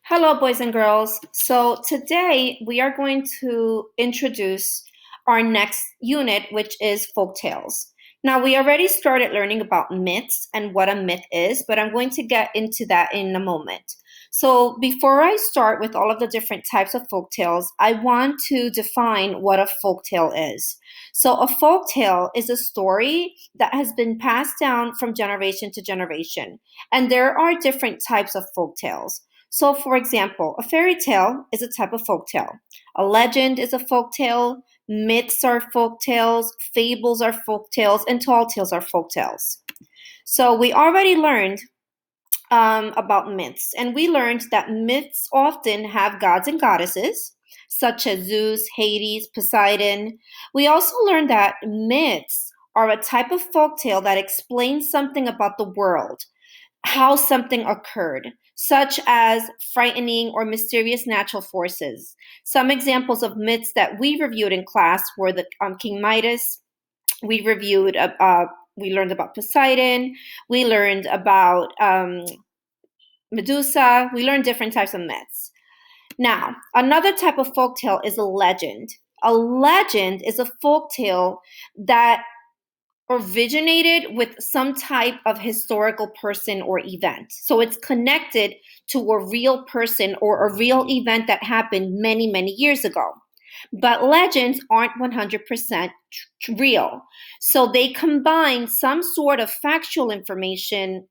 Hello, boys and girls. So today we are going to introduce our next unit, which is folktales. Now, we already started learning about myths and what a myth is, but I'm going to get into that in a moment. So, before I start with all of the different types of folktales, I want to define what a folktale is. So, a folktale is a story that has been passed down from generation to generation, and there are different types of folktales. So, for example, a fairy tale is a type of folk tale. A legend is a folk tale. Myths are folk tales. Fables are folk tales. And tall tales are folk tales. So, we already learned about myths, and we learned that myths often have gods and goddesses, such as Zeus, Hades, Poseidon. We also learned that myths are a type of folk tale that explains something about the world, how something occurred, such as frightening or mysterious natural forces. Some examples of myths that we reviewed in class were the King Midas. We reviewed. We learned about Poseidon. We learned about Medusa. We learned different types of myths. Now, another type of folktale is a legend. A legend is a folktale that originated with some type of historical person or event. So it's connected to a real person or a real event that happened many, many years ago. But legends aren't 100% real. So they combine some sort of factual information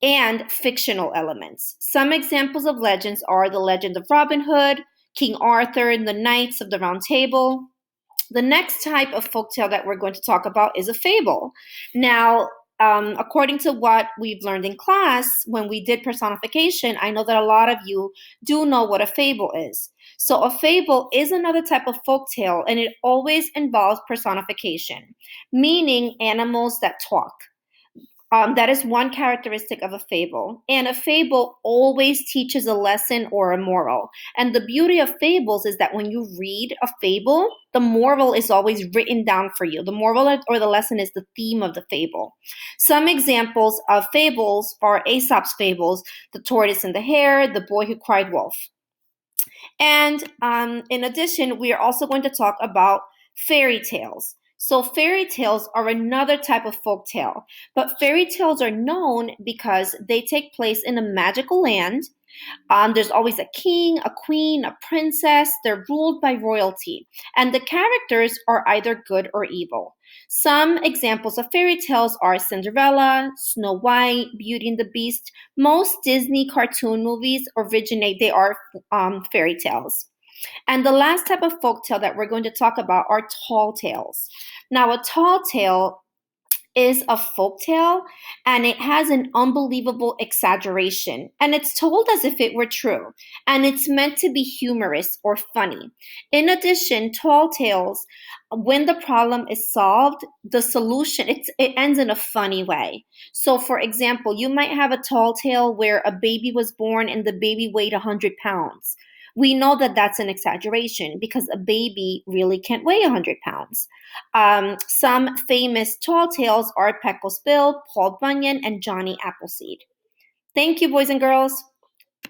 and fictional elements. Some examples of legends are the legend of Robin Hood, King Arthur, and the Knights of the Round Table. The next type of folktale that we're going to talk about is a fable. Now, according to what we've learned in class when we did personification, I know that a lot of you do know what a fable is. So, a fable is another type of folktale, and it always involves personification, meaning animals that talk. That is one characteristic of a fable. And a fable always teaches a lesson or a moral. And the beauty of fables is that when you read a fable, the moral is always written down for you. The moral or the lesson is the theme of the fable. Some examples of fables are Aesop's fables, The Tortoise and the Hare, The Boy Who Cried Wolf. And in addition, we are also going to talk about fairy tales. So fairy tales are another type of folk tale, but fairy tales are known because they take place in a magical land. There's always a king, a queen, a princess. They're ruled by royalty, and the characters are either good or evil. Some examples of fairy tales are Cinderella, Snow White, Beauty and the Beast. Most Disney cartoon movies they are fairy tales. And the last type of folk tale that we're going to talk about are tall tales. Now, a tall tale is a folk tale, and it has an unbelievable exaggeration, and it's told as if it were true, and it's meant to be humorous or funny. In addition, tall tales, when the problem is solved, the solution it ends in a funny way. So for example, you might have a tall tale where a baby was born and the baby weighed 100 pounds. We know that that's an exaggeration because a baby really can't weigh 100 pounds. Some famous tall tales are Peckle's Bill, Paul Bunyan, and Johnny Appleseed. Thank you, boys and girls.